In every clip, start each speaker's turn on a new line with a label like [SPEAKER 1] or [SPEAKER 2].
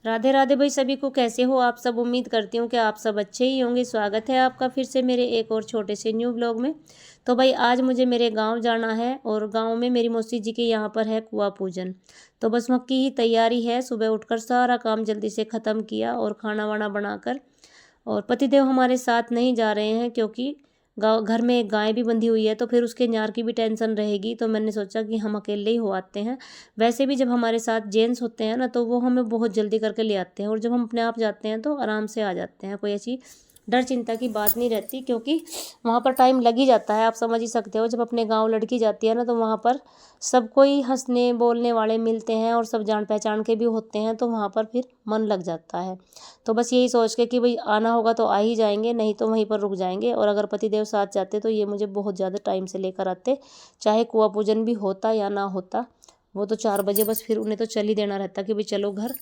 [SPEAKER 1] राधे राधे भाई सभी को, कैसे हो आप सब। उम्मीद करती हूँ कि आप सब अच्छे ही होंगे। स्वागत है आपका फिर से मेरे एक और छोटे से न्यू ब्लॉग में। तो भाई आज मुझे मेरे गांव जाना है और गांव में मेरी मौसी जी के यहाँ पर है कुआं पूजन। तो बस वहाँ की ही तैयारी है। सुबह उठकर सारा काम जल्दी से ख़त्म किया और खाना वाना बनाकर, और पतिदेव हमारे साथ नहीं जा रहे हैं क्योंकि गाँव घर में एक गाय भी बंधी हुई है, तो फिर उसके न्यार की भी टेंशन रहेगी। तो मैंने सोचा कि हम अकेले ही हो आते हैं। वैसे भी जब हमारे साथ जेंट्स होते हैं ना, तो वो हमें बहुत जल्दी करके ले आते हैं, और जब हम अपने आप जाते हैं तो आराम से आ जाते हैं। कोई ऐसी डर चिंता की बात नहीं रहती, क्योंकि वहाँ पर टाइम लग ही जाता है। आप समझ ही सकते हो, जब अपने गांव लड़की जाती है ना, तो वहाँ पर सब कोई हंसने बोलने वाले मिलते हैं और सब जान पहचान के भी होते हैं, तो वहाँ पर फिर मन लग जाता है। तो बस यही सोच के कि भाई आना होगा तो आ ही जाएंगे, नहीं तो वहीं पर रुक जाएंगे। और अगर पतिदेव साथ जाते तो ये मुझे बहुत ज़्यादा टाइम से लेकर आते, चाहे कुआं पूजन भी होता या ना होता। वो तो 4 बजे बस फिर उन्हें तो चल ही देना रहता कि भाई चलो घर,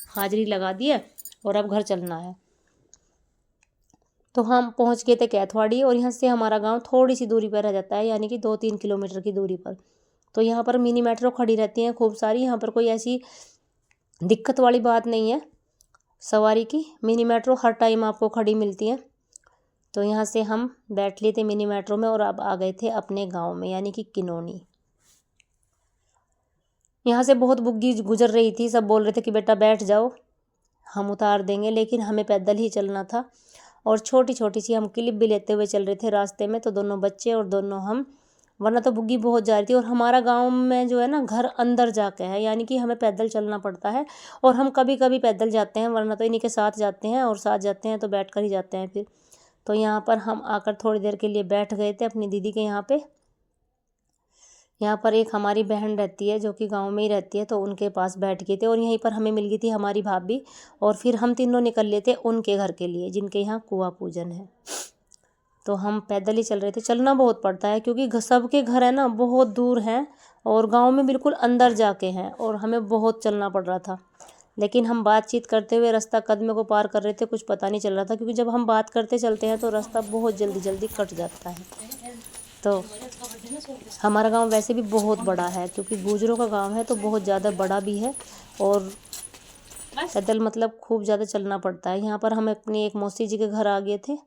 [SPEAKER 1] हाजिरी लगा दी है और अब घर चलना है। तो हम पहुंच गए थे कैथवाड़ी, और यहाँ से हमारा गांव थोड़ी सी दूरी पर रह जाता है, यानी कि 2-3 किलोमीटर की दूरी पर। तो यहाँ पर मिनी मेट्रो खड़ी रहती हैं खूब सारी। यहाँ पर कोई ऐसी दिक्कत वाली बात नहीं है सवारी की। मिनी मेट्रो हर टाइम आपको खड़ी मिलती है। तो यहाँ से हम बैठ लिए थे मिनी मेट्रो में और अब आ गए थे अपने गाँव में, यानी कि किनौनी। यहाँ से बहुत बुग्गी गुजर रही थी, सब बोल रहे थे कि बेटा बैठ जाओ, हम उतार देंगे, लेकिन हमें पैदल ही चलना था। और छोटी छोटी सी हम क्लिप भी लेते हुए चल रहे थे रास्ते में, तो दोनों बच्चे और दोनों हम, वरना तो बुग्गी बहुत जा रही थी। और हमारा गांव में जो है ना, घर अंदर जाके है, यानी कि हमें पैदल चलना पड़ता है। और हम कभी कभी पैदल जाते हैं, वरना तो इन्हीं के साथ जाते हैं, और साथ जाते हैं तो बैठ कर ही जाते हैं फिर। तो यहाँ पर हम आकर थोड़ी देर के लिए बैठ गए थे अपनी दीदी के यहाँ पे। यहाँ पर एक हमारी बहन रहती है जो कि गांव में ही रहती है, तो उनके पास बैठ गए थे। और यहीं पर हमें मिल गई थी हमारी भाभी, और फिर हम तीनों निकल लिए थे उनके घर के लिए, जिनके यहाँ कुआं पूजन है। तो हम पैदल ही चल रहे थे। चलना बहुत पड़ता है क्योंकि सबके घर है ना बहुत दूर हैं, और गांव में बिल्कुल अंदर जाके हैं, और हमें बहुत चलना पड़ रहा था। लेकिन हम बातचीत करते हुए रास्ता कदम को पार कर रहे थे, कुछ पता नहीं चल रहा था, क्योंकि जब हम बात करते चलते हैं तो रास्ता बहुत जल्दी जल्दी कट जाता है। तो हमारा गांव वैसे भी बहुत बड़ा है, क्योंकि गुजरों का गांव है, तो बहुत ज़्यादा बड़ा भी है, और पैदल मतलब खूब ज़्यादा चलना पड़ता है। यहाँ पर हम अपनी एक मौसी जी के घर आ गए थे।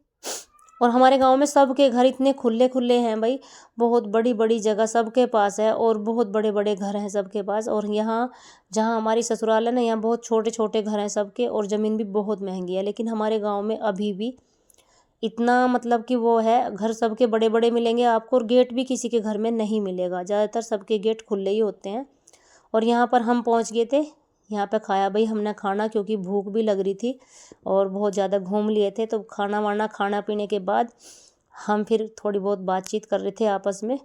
[SPEAKER 1] और हमारे गांव में सबके घर इतने खुले खुले हैं भाई, बहुत बड़ी बड़ी जगह सबके पास है, और बहुत बड़े बड़े घर हैं सबके पास। और यहाँ जहाँ हमारी ससुराल है ना, यहाँ बहुत छोटे छोटे घर हैं सबके, और ज़मीन भी बहुत महंगी है। लेकिन हमारे गाँव में अभी भी इतना मतलब कि वो है, घर सबके बड़े बड़े मिलेंगे आपको, और गेट भी किसी के घर में नहीं मिलेगा, ज़्यादातर सबके गेट खुले ही होते हैं। और यहाँ पर हम पहुँच गए थे। यहाँ पे खाया भाई हमने खाना, क्योंकि भूख भी लग रही थी और बहुत ज़्यादा घूम लिए थे। तो खाना वाना खाना पीने के बाद हम फिर थोड़ी बहुत बातचीत कर रहे थे आपस में।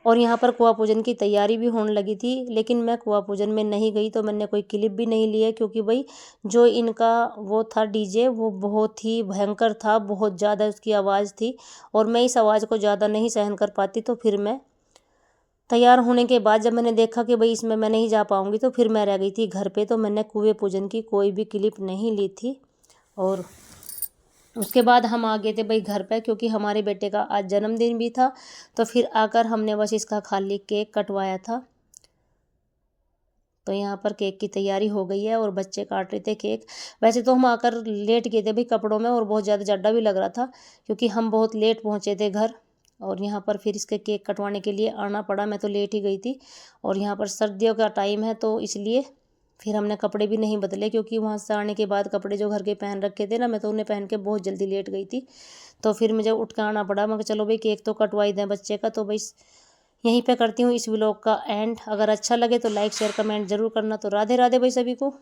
[SPEAKER 1] और यहाँ पर कुआं पूजन की तैयारी भी होने लगी थी, लेकिन मैं कुआं पूजन में नहीं गई, तो मैंने कोई क्लिप भी नहीं ली है, क्योंकि भाई जो इनका वो था डीजे, वो बहुत ही भयंकर था, बहुत ज़्यादा उसकी आवाज़ थी, और मैं इस आवाज़ को ज़्यादा नहीं सहन कर पाती। तो फिर मैं तैयार होने के बाद जब मैंने देखा कि भाई इसमें मैं नहीं जा पाऊँगी, तो फिर मैं रह गई थी घर पे। तो मैंने कुएं पूजन की कोई भी क्लिप नहीं ली थी। और उसके बाद हम आ गए थे भाई घर पे, क्योंकि हमारे बेटे का आज जन्मदिन भी था। तो फिर आकर हमने बस इसका खाली केक कटवाया था। तो यहाँ पर केक की तैयारी हो गई है और बच्चे काट रहे थे केक। वैसे तो हम आकर लेट गए थे भाई कपड़ों में, और बहुत ज़्यादा जड्डा भी लग रहा था, क्योंकि हम बहुत लेट पहुँचे थे घर। और यहाँ पर फिर इसके केक कटवाने के लिए आना पड़ा, मैं तो लेट ही गई थी। और यहाँ पर सर्दियों का टाइम है, तो इसलिए फिर हमने कपड़े भी नहीं बदले, क्योंकि वहाँ से आने के बाद कपड़े जो घर के पहन रखे थे ना, मैं तो उन्हें पहन के बहुत जल्दी लेट गई थी। तो फिर मुझे उठ के आना पड़ा। मैं चलो भाई केक तो कटवाई दें बच्चे का। तो भाई यहीं पे करती हूँ इस व्लॉग का एंड। अगर अच्छा लगे तो लाइक शेयर कमेंट जरूर करना। तो राधे राधे भाई सभी को।